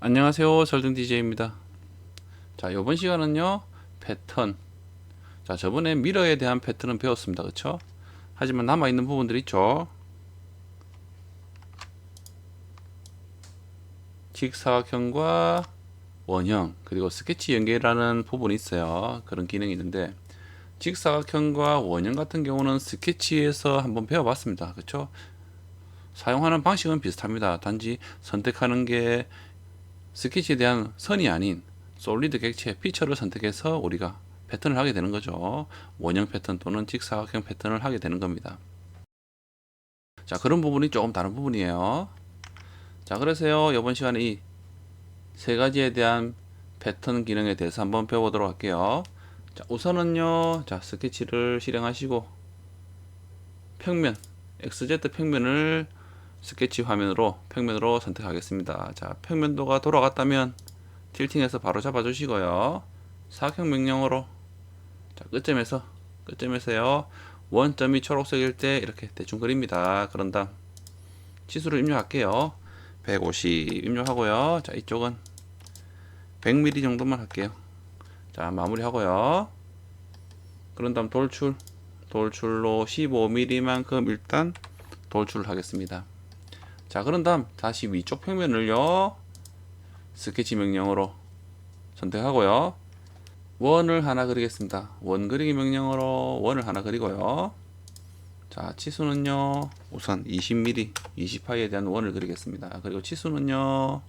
안녕하세요, 설등 DJ입니다. 자, 이번 시간은요, 패턴. 자, 저번에 미러에 대한 패턴은 배웠습니다. 그쵸? 하지만 남아있는 부분들 있죠? 직사각형과 원형, 그리고 스케치 연결하는 부분이 있어요. 그런 기능이 있는데, 직사각형과 원형 같은 경우는 스케치에서 한번 배워봤습니다. 그쵸? 사용하는 방식은 비슷합니다. 단지 선택하는 게 스케치에 대한 선이 아닌 솔리드 객체 피처를 선택해서 우리가 패턴을 하게 되는 거죠. 원형 패턴 또는 직사각형 패턴을 하게 되는 겁니다. 자, 그런 부분이 조금 다른 부분이에요. 자, 그래서요, 이번 시간에 이 세 가지에 대한 패턴 기능에 대해서 한번 배워보도록 할게요. 자, 우선은요, 자, 스케치를 실행하시고 평면, XZ 평면을 스케치 화면으로 평면으로 선택하겠습니다. 자, 평면도가 돌아갔다면 틸팅해서 바로 잡아 주시고요. 사각형 명령어로 자, 끝점에서요. 원점이 초록색일 때 이렇게 대충 그립니다. 그런 다음 치수를 입력할게요. 150 입력하고요. 자, 이쪽은 100mm 정도만 할게요. 자, 마무리하고요. 그런 다음 돌출로 15mm만큼 일단 돌출을 하겠습니다. 자, 그런 다음 다시 위쪽 평면을요, 스케치 명령어로 선택하고요. 원을 하나 그리겠습니다. 원 그리기 명령어로 원을 하나 그리고요. 자, 치수는요, 우선 20mm, 20파이에 대한 원을 그리겠습니다. 그리고 치수는요,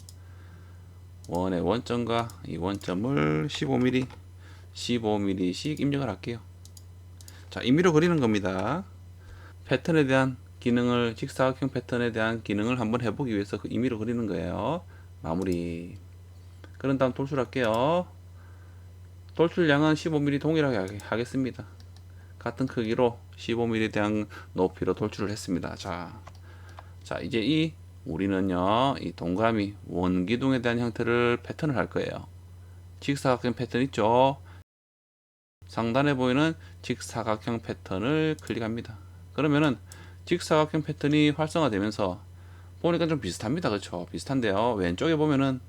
원의 원점과 이 원점을 15mm, 15mm씩 입력을 할게요. 자, 임의로 그리는 겁니다. 패턴에 대한 기능을, 직사각형 패턴에 대한 기능을 한번 해보기 위해서 그 임의로 그리는 거예요. 마무리. 그런 다음 돌출할게요. 돌출량은 15mm 동일하게 하겠습니다. 같은 크기로 15mm에 대한 높이로 돌출을 했습니다. 자, 이제 우리는요, 이 동그라미 원기둥에 대한 형태를 패턴을 할 거예요. 직사각형 패턴 있죠? 상단에 보이는 직사각형 패턴을 클릭합니다. 그러면은 직사각형 패턴이 활성화되면서 보니까 좀 비슷합니다. 그렇죠? 비슷한데요. 왼쪽에 보면은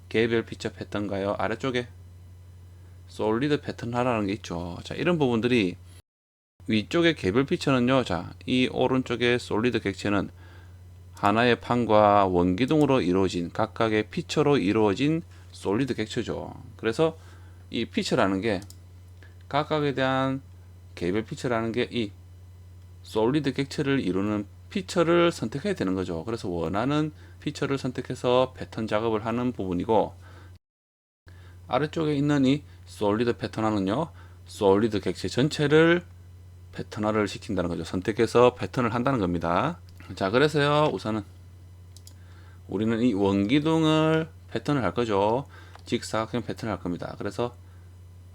개별 피처 패턴가요? 아래쪽에 솔리드 패턴 하라는 게 있죠. 자, 이런 부분들이 위쪽의 개별 피처는요, 자, 이 오른쪽의 솔리드 객체는 하나의 판과 원기둥으로 이루어진 각각의 피처로 이루어진 솔리드 객체죠. 그래서 이 피처라는 게 각각에 대한 개별 피처라는 게 이 솔리드 객체를 이루는 피처를 선택해야 되는 거죠. 그래서 원하는 피처를 선택해서 패턴 작업을 하는 부분이고, 아래쪽에 있는 이 솔리드 패턴화는요, 솔리드 객체 전체를 패턴화를 시킨다는 거죠. 선택해서 패턴을 한다는 겁니다. 자, 그래서요, 우선은 우리는 이 원기둥을 패턴을 할 거죠. 직사각형 패턴을 할 겁니다. 그래서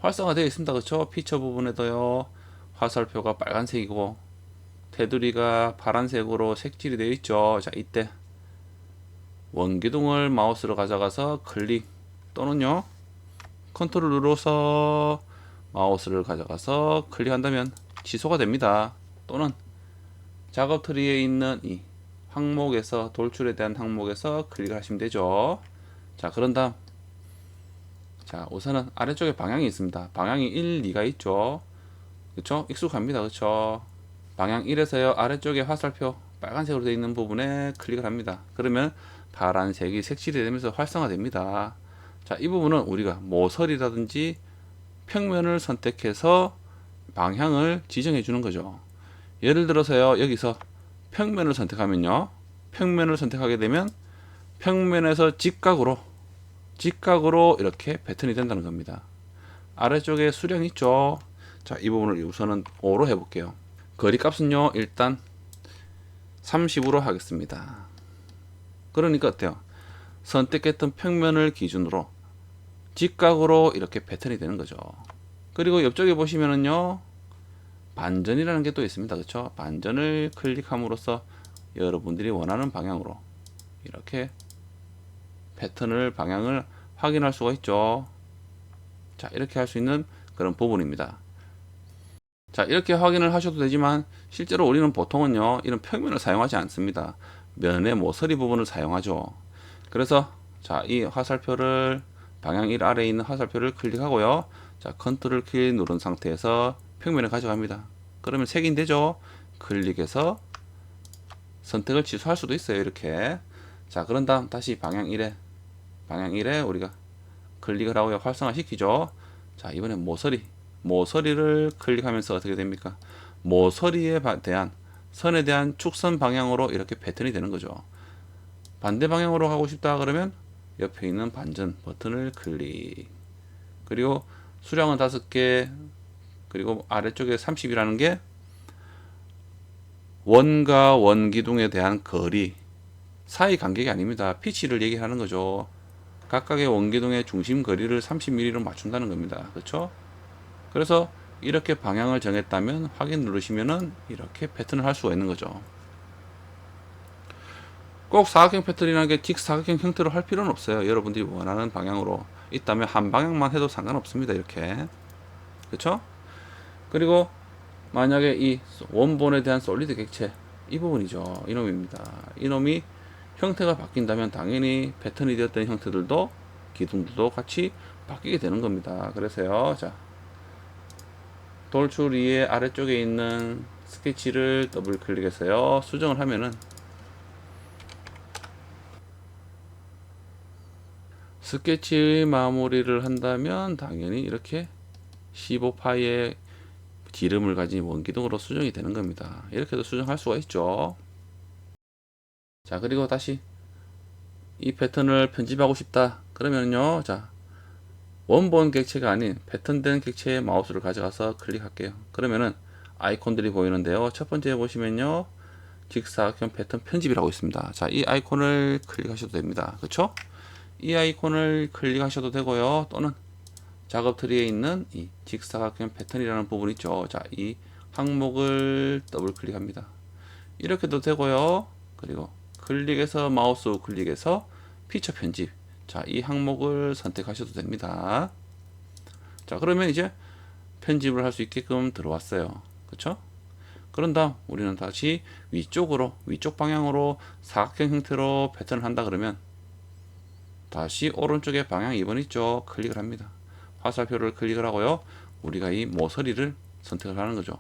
활성화되어 있습니다. 그렇죠? 피처 부분에도요, 화살표가 빨간색이고 테두리가 파란색으로 색칠이 되어 있죠. 자, 이때 원기둥을 마우스로 가져가서 클릭 또는요, 컨트롤 눌러서 마우스를 가져가서 클릭한다면 취소가 됩니다. 또는 작업 트리에 있는 이 항목에서 돌출에 대한 항목에서 클릭을 하시면 되죠. 자, 그런 다음 자, 우선은 아래쪽에 방향이 있습니다. 방향이 1, 2가 있죠. 그쵸? 익숙합니다. 그쵸? 방향 1에서요, 아래쪽에 화살표 빨간색으로 되어 있는 부분에 클릭을 합니다. 그러면 파란색이 색칠이 되면서 활성화됩니다. 자, 이 부분은 우리가 모서리라든지 평면을 선택해서 방향을 지정해 주는 거죠. 예를 들어서요, 여기서 평면을 선택하면요, 평면을 선택하게 되면 평면에서 직각으로 이렇게 패턴이 된다는 겁니다. 아래쪽에 수령 있죠. 자, 이 부분을 우선은 5로 해볼게요. 거리 값은요, 일단 30으로 하겠습니다. 그러니까 어때요? 선택했던 평면을 기준으로 직각으로 이렇게 패턴이 되는 거죠. 그리고 옆쪽에 보시면은요, 반전이라는 게 또 있습니다. 그렇죠? 반전을 클릭함으로써 여러분들이 원하는 방향으로 이렇게 패턴을 방향을 확인할 수가 있죠. 자, 이렇게 할 수 있는 그런 부분입니다. 자, 이렇게 확인을 하셔도 되지만 실제로 우리는 보통은요, 이런 평면을 사용하지 않습니다. 면의 모서리 부분을 사용하죠. 그래서 자, 이 화살표를 방향 1 아래에 있는 화살표를 클릭하고요. 자, 컨트롤 키 누른 상태에서 평면에 가져갑니다. 그러면 색인되죠? 클릭해서 선택을 취소할 수도 있어요. 이렇게. 자, 그런 다음 다시 방향 1에 우리가 클릭을 하고요. 활성화 시키죠. 자, 이번엔 모서리를 클릭하면서 어떻게 됩니까? 모서리에 대한 선에 대한 축선 방향으로 이렇게 패턴이 되는 거죠. 반대 방향으로 가고 싶다 그러면 옆에 있는 반전 버튼을 클릭. 그리고 수량은 5개. 그리고 아래쪽에 30이라는 게 원과 원 기둥에 대한 거리 사이 간격이 아닙니다. 피치를 얘기하는 거죠. 각각의 원기둥의 중심 거리를 30mm로 맞춘다는 겁니다. 그렇죠? 그래서 이렇게 방향을 정했다면 확인 누르시면은 이렇게 패턴을 할 수가 있는 거죠. 꼭 사각형 패턴이라는 게 직사각형 형태로 할 필요는 없어요. 여러분들이 원하는 방향으로 있다면 한 방향만 해도 상관없습니다. 이렇게. 그렇죠? 그리고 만약에 이 원본에 대한 솔리드 객체 이 부분이죠. 이놈입니다. 이놈이 형태가 바뀐다면 당연히 패턴이 되었던 형태들도 기둥들도 같이 바뀌게 되는 겁니다. 그래서요. 자, 돌출 위에 아래쪽에 있는 스케치를 더블 클릭해서요. 수정을 하면은 스케치 마무리를 한다면 당연히 이렇게 15파이의 기름을 가진 원기둥으로 수정이 되는 겁니다. 이렇게도 수정할 수가 있죠. 자, 그리고 다시 이 패턴을 편집하고 싶다 그러면요, 자, 원본 객체가 아닌 패턴된 객체의 마우스를 가져가서 클릭할게요. 그러면은 아이콘들이 보이는데요. 첫 번째 보시면요, 직사각형 패턴 편집이라고 있습니다. 자, 이 아이콘을 클릭하셔도 됩니다. 그쵸? 이 아이콘을 클릭하셔도 되고요. 또는 작업 트리에 있는 이 직사각형 패턴이라는 부분 있죠. 자, 이 항목을 더블 클릭합니다. 이렇게도 되고요. 그리고 클릭해서 마우스 클릭해서 피처 편집. 자, 이 항목을 선택하셔도 됩니다. 자, 그러면 이제 편집을 할 수 있게끔 들어왔어요. 그쵸? 그런 다음 우리는 다시 위쪽 방향으로 사각형 형태로 패턴을 한다 그러면 다시 오른쪽에 방향 2번 있죠. 클릭을 합니다. 화살표를 클릭을 하고요. 우리가 이 모서리를 선택을 하는 거죠.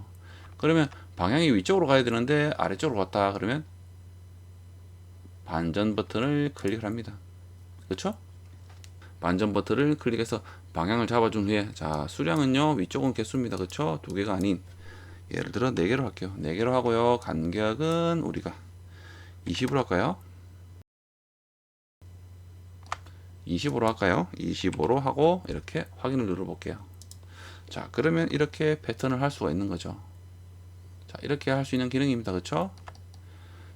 그러면 방향이 위쪽으로 가야 되는데 아래쪽으로 갔다 그러면 반전 버튼을 클릭을 합니다. 그렇죠? 반전 버튼을 클릭해서 방향을 잡아준 후에 자, 수량은요 위쪽은 개수입니다. 그렇죠? 2개가 아닌 예를 들어 4개로 할게요. 4개로 하고요. 간격은 우리가 20으로 할까요? 25로 할까요? 25로 하고 이렇게 확인을 눌러 볼게요. 자, 그러면 이렇게 패턴을 할 수가 있는 거죠. 자, 이렇게 할 수 있는 기능입니다. 그렇죠?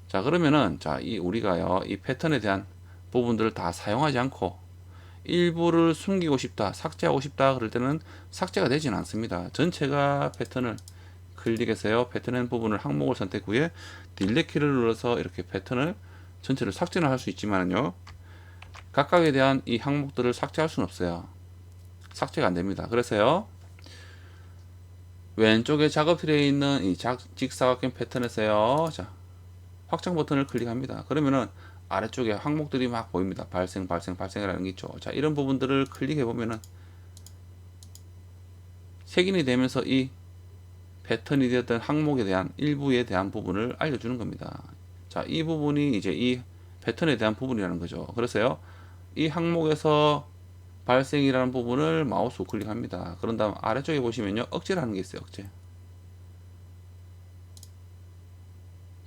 자, 그러면은 자, 이 우리가요 이 패턴에 대한 부분들을 다 사용하지 않고 일부를 숨기고 싶다, 삭제하고 싶다 그럴 때는 삭제가 되지는 않습니다. 전체가 패턴을 클릭해서요 패턴의 부분을 항목을 선택 후에 딜레트 키를 눌러서 이렇게 패턴을 전체를 삭제는 할 수 있지만요 각각에 대한 이 항목들을 삭제할 수는 없어요. 삭제가 안 됩니다. 그래서요 왼쪽에 작업 트리에 있는 이 직사각형 패턴에서요 자, 확장 버튼을 클릭합니다. 그러면은 아래쪽에 항목들이 막 보입니다. 발생이라는 게 있죠. 자, 이런 부분들을 클릭해 보면은 색인이 되면서 이 패턴이 되었던 항목에 대한 일부에 대한 부분을 알려주는 겁니다. 자, 이 부분이 이제 이 패턴에 대한 부분이라는 거죠. 그래서요 이 항목에서 발생이라는 부분을 마우스 클릭합니다. 그런 다음 아래쪽에 보시면요 억제라는 게 있어요. 억제.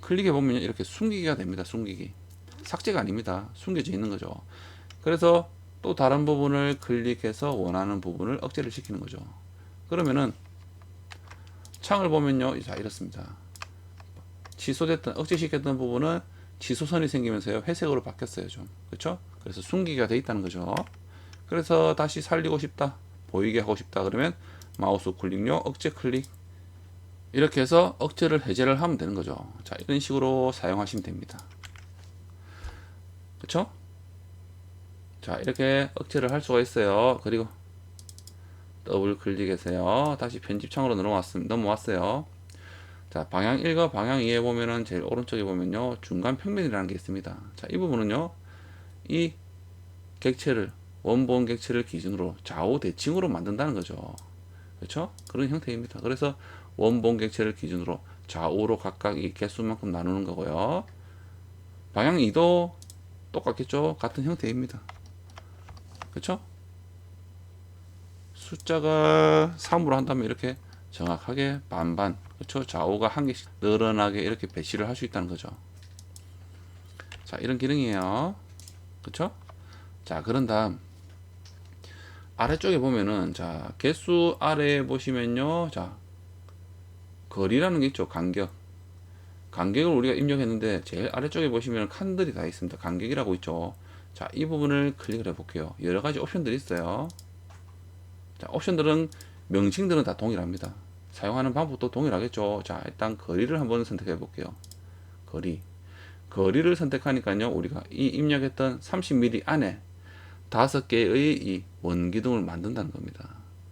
클릭해 보면 이렇게 숨기기가 됩니다. 숨기기. 삭제가 아닙니다. 숨겨져 있는 거죠. 그래서 또 다른 부분을 클릭해서 원하는 부분을 억제를 시키는 거죠. 그러면은 창을 보면요. 자, 이렇습니다. 취소됐던 억제시켰던 부분은 취소선이 생기면서요. 회색으로 바뀌었어요. 좀. 그렇죠? 그래서 숨기기가 돼 있다는 거죠. 그래서 다시 살리고 싶다. 보이게 하고 싶다. 그러면 마우스 클릭요. 억제 클릭. 이렇게 해서 억제를 해제를 하면 되는 거죠. 자, 이런 식으로 사용하시면 됩니다. 그쵸? 자, 이렇게 억제를 할 수가 있어요. 그리고 더블 클릭해서요. 다시 편집창으로 넘어왔어요. 자, 방향 1과 방향 2에 보면은 제일 오른쪽에 보면요. 중간 평면이라는 게 있습니다. 자, 이 부분은요. 이 객체를 원본 객체를 기준으로 좌우 대칭으로 만든다는 거죠. 그렇죠? 그런 형태입니다. 그래서 원본 객체를 기준으로 좌우로 각각 이 개수만큼 나누는 거고요. 방향 이도 똑같겠죠? 같은 형태입니다. 그렇죠? 숫자가 3으로 한다면 이렇게 정확하게 반반, 그렇죠? 좌우가 한 개씩 늘어나게 이렇게 배치를 할 수 있다는 거죠. 자, 이런 기능이에요. 그렇죠? 자, 그런 다음 아래쪽에 보면은, 자, 개수 아래에 보시면요, 자, 거리라는 게 있죠. 간격. 간격을 우리가 입력했는데 제일 아래쪽에 보시면 칸들이 다 있습니다. 간격이라고 있죠. 자, 이 부분을 클릭을 해 볼게요. 여러 가지 옵션들이 있어요. 자, 옵션들은 명칭들은 다 동일합니다. 사용하는 방법도 동일하겠죠. 자, 일단 거리를 한번 선택해 볼게요. 거리를 선택하니까요, 우리가 이 입력했던 30mm 안에 5개의 이 원기둥을 만든다는 겁니다.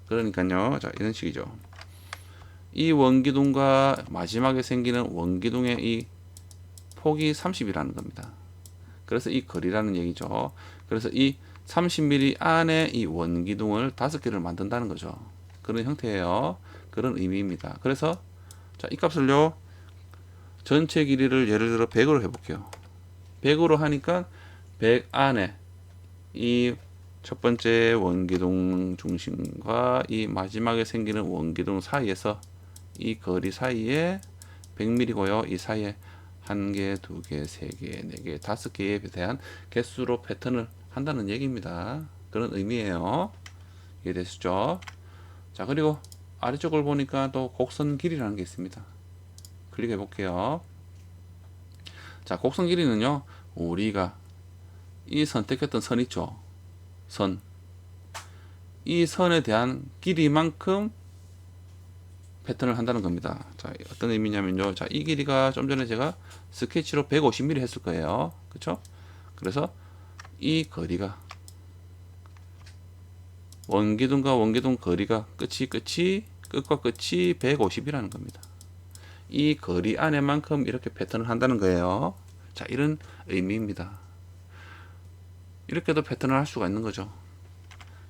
그러니까요, 자, 이런 식이죠. 이 원기둥과 마지막에 생기는 원기둥의 이 폭이 30이라는 겁니다. 그래서 이 거리라는 얘기죠. 그래서 이 30mm 안에 이 원기둥을 5개를 만든다는 거죠. 그런 형태예요. 그런 의미입니다. 그래서 자, 이 값을요, 전체 길이를 예를 들어 100으로 해볼게요. 100으로 하니까 100 안에 이 첫 번째 원기둥 중심과 이 마지막에 생기는 원기둥 사이에서 이 거리 사이에 100mm고요. 이 사이에 1개, 2개, 3개, 4개, 5개에 대한 개수로 패턴을 한다는 얘기입니다. 그런 의미예요. 이해되시죠? 자, 그리고 아래쪽을 보니까 또 곡선 길이라는 게 있습니다. 클릭해 볼게요. 자, 곡선 길이는요, 우리가 이 선택했던 선 있죠? 이 선에 대한 길이만큼 패턴을 한다는 겁니다. 자, 어떤 의미냐면요. 자, 이 길이가 좀 전에 제가 스케치로 150mm 했을 거예요. 그쵸? 그래서 이 거리가 원기둥과 원기둥 거리가 끝과 끝이 150이라는 겁니다. 이 거리 안에만큼 이렇게 패턴을 한다는 거예요. 자, 이런 의미입니다. 이렇게도 패턴을 할 수가 있는 거죠.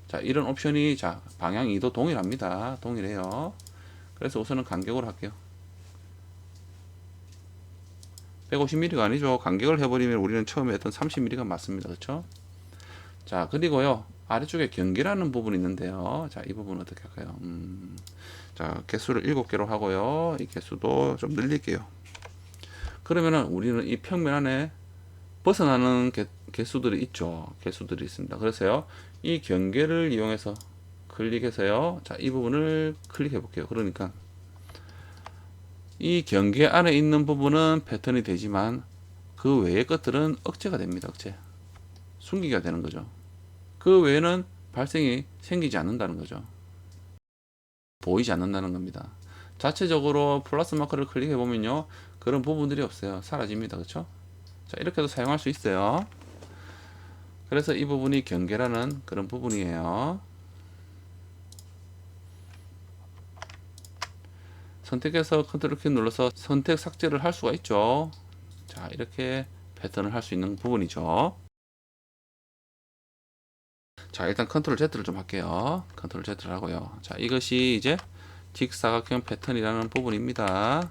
자, 이런 옵션이, 자, 방향 이도 동일합니다. 동일해요. 그래서 우선은 간격으로 할게요. 150mm가 아니죠. 간격을 해버리면 우리는 처음에 했던 30mm가 맞습니다. 그렇죠? 자, 그리고요, 아래쪽에 경계라는 부분이 있는데요. 자, 이 부분 어떻게 할까요? 자, 개수를 7개로 하고요. 이 개수도 좀 늘릴게요. 그러면은 우리는 이 평면 안에 벗어나는 개수들이 있죠. 개수들이 있습니다. 그래서요, 이 경계를 이용해서 클릭해서요, 자, 이 부분을 클릭해 볼게요. 그러니까 이 경계 안에 있는 부분은 패턴이 되지만 그 외의 것들은 억제가 됩니다. 억제. 숨기가 되는 거죠. 그 외에는 발생이 생기지 않는다는 거죠. 보이지 않는다는 겁니다. 자체적으로 플러스 마크를 클릭해 보면요, 그런 부분들이 없어요. 사라집니다. 그렇죠? 자, 이렇게도 사용할 수 있어요. 그래서 이 부분이 경계라는 그런 부분이에요. 선택해서 컨트롤 키 눌러서 선택 삭제를 할 수가 있죠. 자, 이렇게 패턴을 할 수 있는 부분이죠. 자, 일단 컨트롤 Z를 좀 할게요. 컨트롤 Z를 하고요. 자, 이것이 이제 직사각형 패턴이라는 부분입니다.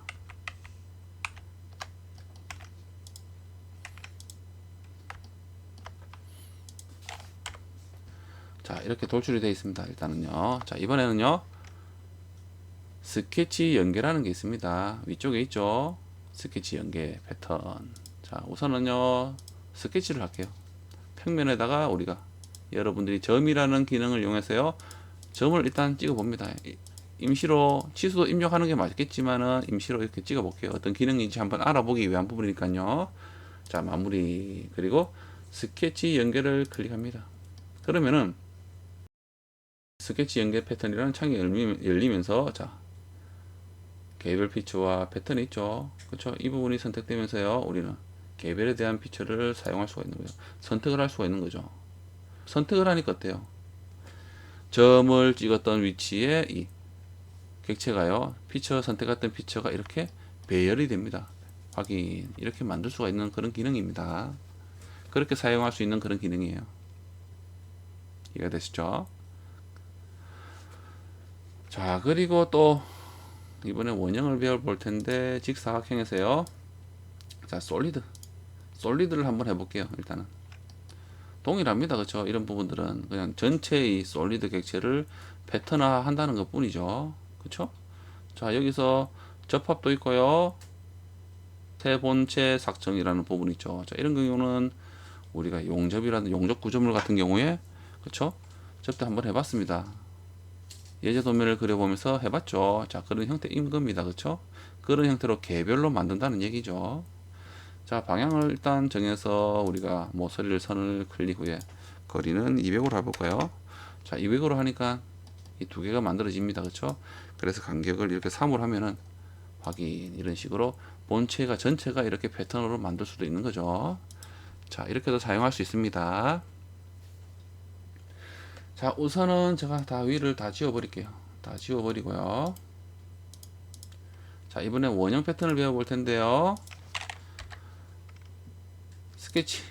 자, 이렇게 돌출이 되어 있습니다. 일단은요. 자, 이번에는요, 스케치 연계라는 게 있습니다. 위쪽에 있죠. 스케치 연계 패턴. 자, 우선은요, 스케치를 할게요. 평면에다가 우리가 여러분들이 점이라는 기능을 이용해서요, 점을 일단 찍어 봅니다. 임시로 치수도 입력하는 게 맞겠지만은 임시로 이렇게 찍어 볼게요. 어떤 기능인지 한번 알아보기 위한 부분이니까요. 자, 마무리. 그리고 스케치 연계를 클릭합니다. 그러면은 스케치 연계 패턴이라는 창이 열리면서, 자, 개별 피처와 패턴이 있죠. 그렇죠? 이 부분이 선택되면서요, 우리는 개별에 대한 피처를 사용할 수가 있는 거예요. 선택을 할 수가 있는 거죠. 선택을 하니까 어때요? 점을 찍었던 위치에 이 객체가요, 피처 선택했던 피처가 이렇게 배열이 됩니다. 확인. 이렇게 만들 수가 있는 그런 기능입니다. 그렇게 사용할 수 있는 그런 기능이에요. 이해가 되시죠? 자, 그리고 또 이번에 원형을 배워볼 텐데 직사각형에서요. 자, 솔리드를 한번 해볼게요. 일단은 동일합니다. 그쵸? 이런 부분들은 그냥 전체의 솔리드 객체를 패턴화 한다는 것 뿐이죠. 그쵸? 자, 여기서 접합도 있고요. 태본체 삭정이라는 부분이 있죠. 자, 이런 경우는 우리가 용접이라는 용접 구조물 같은 경우에 그쵸? 접대 한번 해봤습니다. 예제 도면을 그려보면서 해봤죠. 자, 그런 형태인 겁니다. 그쵸? 그런 형태로 개별로 만든다는 얘기죠. 자, 방향을 일단 정해서 우리가 모서리를 선을 클릭 후에 거리는 200으로 해볼까요? 자, 200으로 하니까 이 두 개가 만들어집니다. 그쵸? 그래서 간격을 이렇게 3으로 하면은 확인 이런 식으로 본체가 전체가 이렇게 패턴으로 만들 수도 있는 거죠. 자, 이렇게도 사용할 수 있습니다. 자, 우선은 제가 다 위를 다 지워버릴게요. 다 지워버리고요. 자, 이번에 원형 패턴을 배워볼 텐데요. 스케치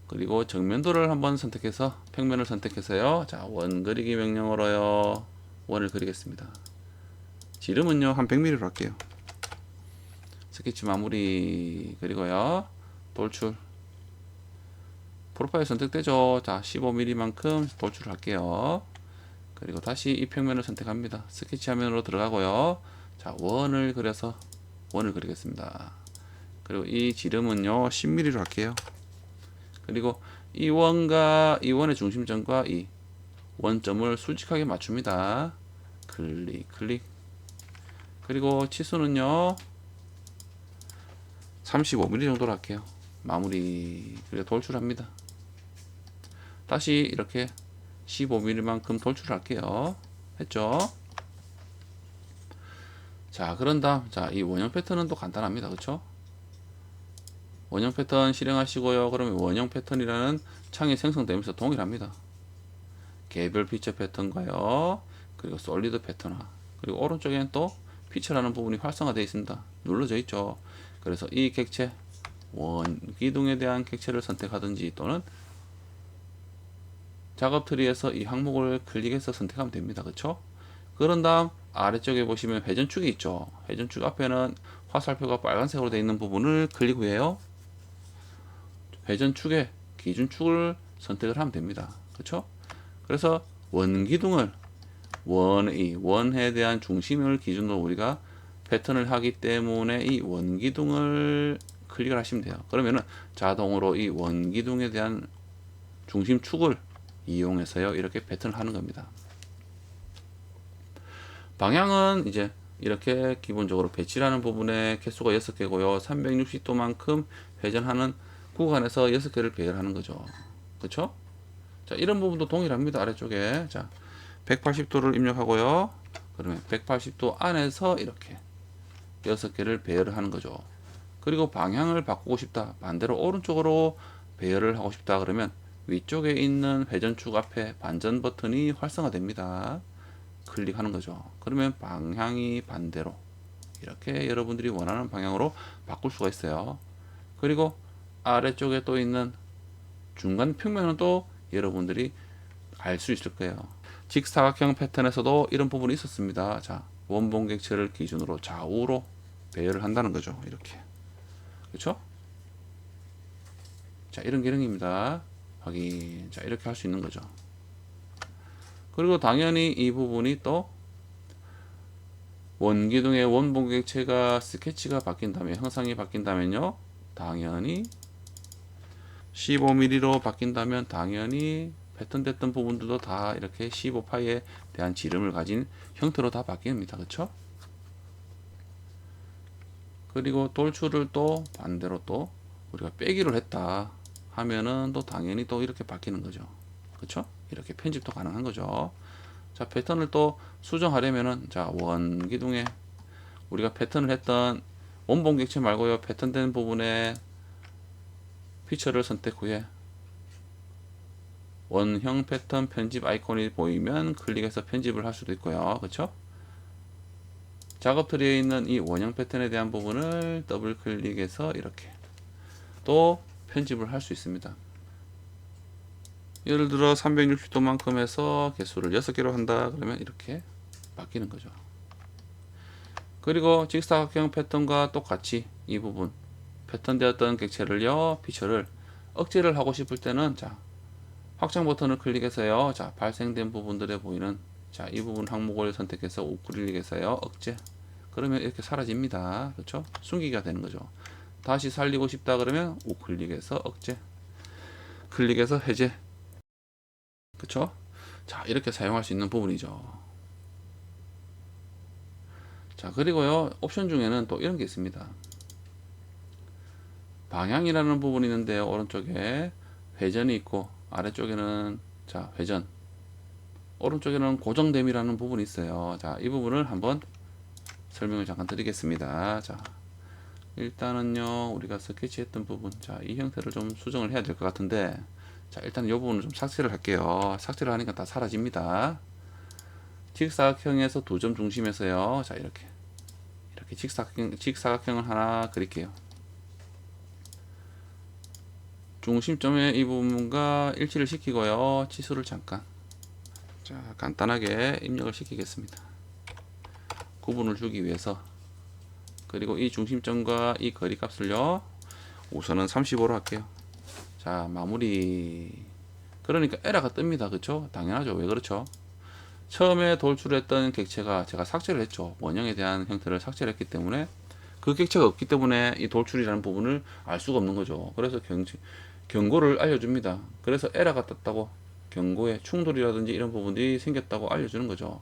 그리고 정면도를 한번 선택해서 평면을 선택해서요. 자, 원 그리기 명령으로요. 원을 그리겠습니다. 지름은요 한 100mm로 할게요. 스케치 마무리 그리고요. 돌출 프로파일 선택되죠. 자, 15mm만큼 돌출을 할게요. 그리고 다시 이 평면을 선택합니다. 스케치 화면으로 들어가고요. 자, 원을 그려서 원을 그리겠습니다. 그리고 이 지름은요 10mm로 할게요. 그리고 이 원과 이 원의 중심점과 이 원점을 수직하게 맞춥니다. 클릭 클릭. 그리고 치수는요 35mm 정도로 할게요. 마무리. 그리고 돌출합니다. 다시 이렇게 15mm만큼 돌출할게요. 했죠? 자, 그런 다음 자, 이 원형 패턴은 또 간단합니다. 그쵸? 원형 패턴 실행하시고요. 그러면 원형 패턴이라는 창이 생성되면서 동일합니다. 개별 피처 패턴과요. 그리고 솔리드 패턴화. 그리고 오른쪽에는 또 피처라는 부분이 활성화되어 있습니다. 눌러져 있죠. 그래서 이 객체 원기둥에 대한 객체를 선택하든지 또는 작업 트리에서 이 항목을 클릭해서 선택하면 됩니다. 그쵸? 그런 다음 아래쪽에 보시면 회전축이 있죠. 회전축 앞에는 화살표가 빨간색으로 되어 있는 부분을 클릭 후에요. 회전축의 기준축을 선택을 하면 됩니다. 그쵸? 그래서 원기둥을 원에 대한 중심을 기준으로 우리가 패턴을 하기 때문에 이 원기둥을 클릭을 하시면 돼요. 그러면은 자동으로 이 원기둥에 대한 중심축을 이용해서요 이렇게 패턴을 하는 겁니다. 방향은 이제 이렇게 기본적으로 배치라는 부분에 개수가 6개고요 360도만큼 회전하는 구간에서 6개를 배열하는 거죠. 그쵸? 자, 이런 부분도 동일합니다. 아래쪽에 자 180도를 입력하고요 그러면 180도 안에서 이렇게 6개를 배열을 하는 거죠. 그리고 방향을 바꾸고 싶다 반대로 오른쪽으로 배열을 하고 싶다 그러면 위쪽에 있는 회전축 앞에 반전 버튼이 활성화됩니다. 클릭하는 거죠. 그러면 방향이 반대로 이렇게 여러분들이 원하는 방향으로 바꿀 수가 있어요. 그리고 아래쪽에 또 있는 중간 평면은 또 여러분들이 알 수 있을 거예요. 직사각형 패턴에서도 이런 부분이 있었습니다. 자, 원본 객체를 기준으로 좌우로 배열을 한다는 거죠. 이렇게. 그렇죠? 자, 이런 기능입니다. 확인. 자, 이렇게 할 수 있는 거죠. 그리고 당연히 이 부분이 또 원기둥의 원본 객체가 스케치가 바뀐다면 형상이 바뀐다면요. 당연히 15mm로 바뀐다면 당연히 패턴됐던 부분들도 다 이렇게 15파이에 대한 지름을 가진 형태로 다 바뀝니다. 그렇죠? 그리고 돌출을 또 반대로 또 우리가 빼기를 했다 하면은 또 당연히 또 이렇게 바뀌는 거죠. 그렇죠? 이렇게 편집도 가능한 거죠. 자, 패턴을 또 수정하려면은 자, 원기둥에 우리가 패턴을 했던 원본 객체 말고요. 패턴된 부분에 피처를 선택 후에 원형 패턴 편집 아이콘이 보이면 클릭해서 편집을 할 수도 있고요. 그렇죠? 작업 트리에 있는 이 원형 패턴에 대한 부분을 더블 클릭해서 이렇게 또 편집을 할 수 있습니다. 예를 들어 360도만큼 해서 개수를 6개로 한다 그러면 이렇게 바뀌는 거죠. 그리고 직사각형 패턴과 똑같이 이 부분 패턴 되었던 객체를요, 피처를 억제를 하고 싶을 때는 자, 확장 버튼을 클릭해서요, 자, 발생된 부분들에 보이는 자, 이 부분 항목을 선택해서 우클릭해서요, 억제. 그러면 이렇게 사라집니다. 그렇죠? 숨기기가 되는 거죠. 다시 살리고 싶다 그러면 우클릭해서 억제, 클릭해서 해제. 그렇죠? 자, 이렇게 사용할 수 있는 부분이죠. 자, 그리고요, 옵션 중에는 또 이런 게 있습니다. 방향이라는 부분이 있는데요, 오른쪽에 회전이 있고 아래쪽에는 자, 회전, 오른쪽에는 고정됨이라는 부분이 있어요. 자, 이 부분을 한번 설명을 잠깐 드리겠습니다. 자, 일단은요, 우리가 스케치했던 부분, 자, 이 형태를 좀 수정을 해야 될 것 같은데, 자, 일단 이 부분을 좀 삭제를 할게요. 삭제를 하니까 다 사라집니다. 직사각형에서 두 점 중심에서요, 자, 이렇게 직사각형을 하나 그릴게요. 중심점의 이 부분과 일치를 시키고요, 치수를 잠깐, 자, 간단하게 입력을 시키겠습니다. 구분을 주기 위해서. 그리고 이 중심점과 이 거리 값을요, 우선은 35로 할게요. 자, 마무리. 그러니까 에러가 뜹니다. 그쵸? 당연하죠. 왜 그렇죠? 처음에 돌출했던 객체가 제가 삭제를 했죠. 원형에 대한 형태를 삭제를 했기 때문에 그 객체가 없기 때문에 이 돌출이라는 부분을 알 수가 없는 거죠. 그래서 경고를 알려줍니다. 그래서 에러가 떴다고, 경고에 충돌이라든지 이런 부분들이 생겼다고 알려주는 거죠.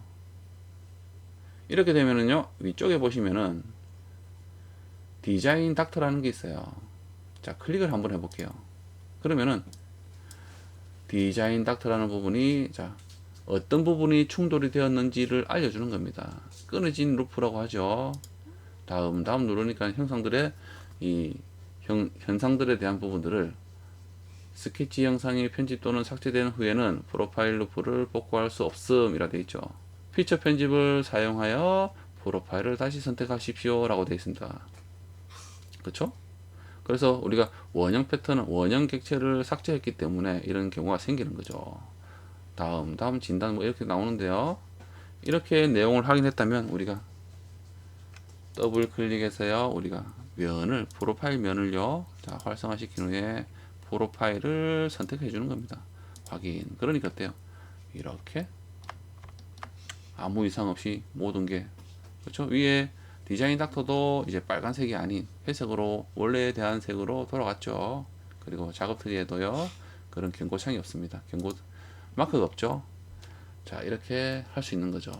이렇게 되면은요, 위쪽에 보시면은 디자인 닥터라는 게 있어요. 자, 클릭을 한번 해볼게요. 그러면은 디자인 닥터라는 부분이 자, 어떤 부분이 충돌이 되었는지를 알려주는 겁니다. 끊어진 루프라고 하죠. 다음 누르니까 형상들의 이 현상들에 대한 부분들을 스케치 영상이 편집 또는 삭제된 후에는 프로파일 루프를 복구할 수 없음 이라 되어 있죠. 피처 편집을 사용하여 프로파일을 다시 선택하십시오 라고 되어 있습니다. 그렇죠? 그래서 우리가 원형 패턴은 원형 객체를 삭제했기 때문에 이런 경우가 생기는 거죠. 다음 진단 뭐 이렇게 나오는데요. 이렇게 내용을 확인했다면 우리가 더블 클릭해서요, 우리가 면을, 프로파일 면을요, 자, 활성화시킨 후에 프로파일을 선택해 주는 겁니다. 확인. 그러니까 어때요? 이렇게 아무 이상 없이 모든 게, 그렇죠? 위에 디자인 닥터도 이제 빨간색이 아닌 회색으로, 원래에 대한 색으로 돌아갔죠. 그리고 작업 트리에도요, 그런 경고창이 없습니다. 경고 마크가 없죠. 자, 이렇게 할 수 있는 거죠.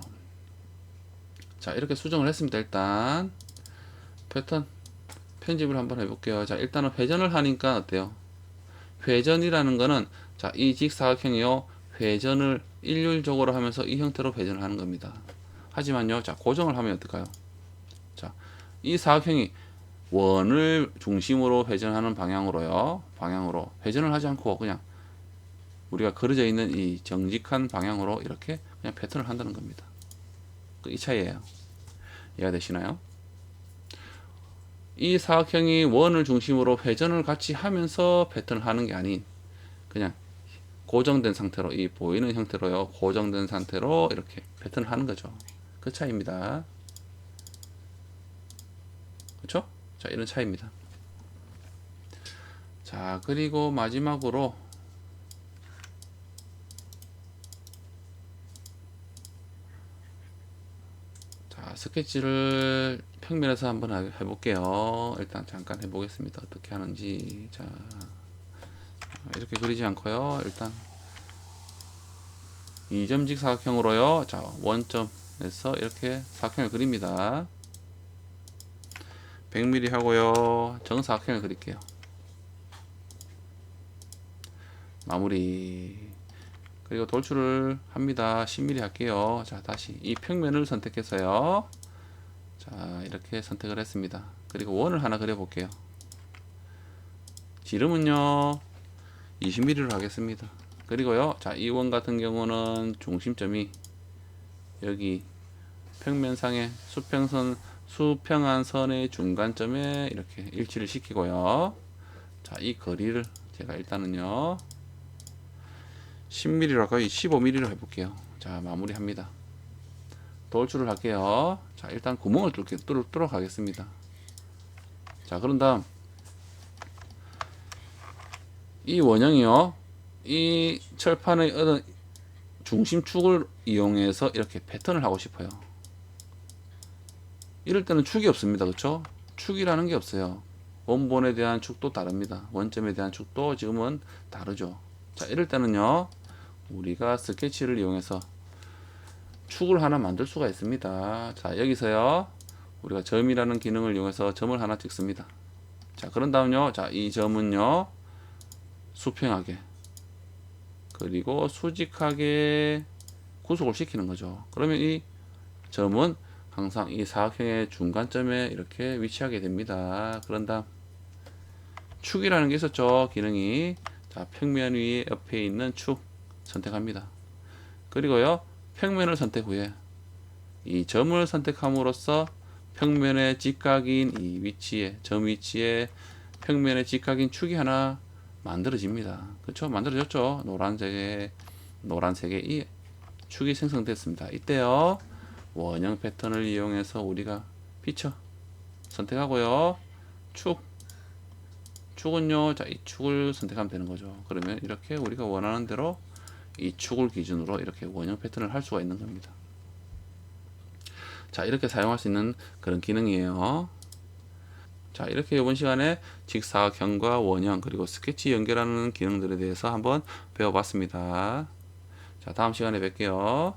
자, 이렇게 수정을 했습니다. 일단 패턴 편집을 한번 해볼게요. 자, 일단은 회전을 하니까 어때요? 회전이라는 거는 자, 이 직사각형이요, 회전을 일률적으로 하면서 이 형태로 회전을 하는 겁니다. 하지만요, 자, 고정을 하면 어떨까요? 자, 이 사각형이 원을 중심으로 회전하는 방향으로 회전을 하지 않고 그냥 우리가 그려져 있는 이 정직한 방향으로 이렇게 그냥 패턴을 한다는 겁니다. 이 차이예요. 이해가 되시나요? 이 사각형이 원을 중심으로 회전을 같이 하면서 패턴을 하는 게 아닌 그냥 고정된 상태로, 이 보이는 형태로요, 고정된 상태로 이렇게 패턴을 하는 거죠. 그 차이입니다. 그렇죠? 자, 이런 차이입니다. 자, 그리고 마지막으로 자, 스케치를 평면에서 한번 해볼게요. 일단 잠깐 해보겠습니다. 어떻게 하는지. 자, 이렇게 그리지 않고요. 일단 2점직 사각형으로요. 자, 원점에서 이렇게 사각형을 그립니다. 100mm 하고요. 정사각형을 그릴게요. 마무리. 그리고 돌출을 합니다. 10mm 할게요. 자, 다시 이 평면을 선택해서요. 자, 이렇게 선택을 했습니다. 그리고 원을 하나 그려볼게요. 지름은요, 20mm로 하겠습니다. 그리고요, 자, 이 원 같은 경우는 중심점이 여기 평면상의 수평한 선의 중간점에 이렇게 일치를 시키고요. 자, 이 거리를 제가 일단은요, 10mm로 할까요? 15mm로 해볼게요. 자, 마무리합니다. 돌출을 할게요. 자, 일단 구멍을 뚫도록 하겠습니다. 자, 그런 다음 이 원형이요, 이 철판의 어떤 중심축을 이용해서 이렇게 패턴을 하고 싶어요. 이럴 때는 축이 없습니다. 그렇죠? 축이라는 게 없어요. 원본에 대한 축도 다릅니다. 원점에 대한 축도 지금은 다르죠. 자, 이럴 때는요, 우리가 스케치를 이용해서 축을 하나 만들 수가 있습니다. 자, 여기서요, 우리가 점이라는 기능을 이용해서 점을 하나 찍습니다. 자, 그런 다음요, 자, 이 점은요, 수평하게, 그리고 수직하게 구속을 시키는 거죠. 그러면 이 점은 항상 이 사각형의 중간점에 이렇게 위치하게 됩니다. 그런 다음 축이라는 게 있었죠, 기능이. 자, 평면 위에 옆에 있는 축 선택합니다. 그리고요, 평면을 선택 후에 이 점을 선택함으로써 평면의 직각인 이 위치에, 점 위치에 평면의 직각인 축이 하나 만들어집니다. 그렇죠? 만들어졌죠? 노란색의 이 축이 생성됐습니다. 이때요, 원형 패턴을 이용해서 우리가 피처 선택하고요, 축은요, 자, 이 축을 선택하면 되는 거죠. 그러면 이렇게 우리가 원하는 대로 이 축을 기준으로 이렇게 원형 패턴을 할 수가 있는 겁니다. 자, 이렇게 사용할 수 있는 그런 기능이에요. 자, 이렇게 이번 시간에 직사각형과 원형 그리고 스케치 연결하는 기능들에 대해서 한번 배워봤습니다. 자, 다음 시간에 뵐게요.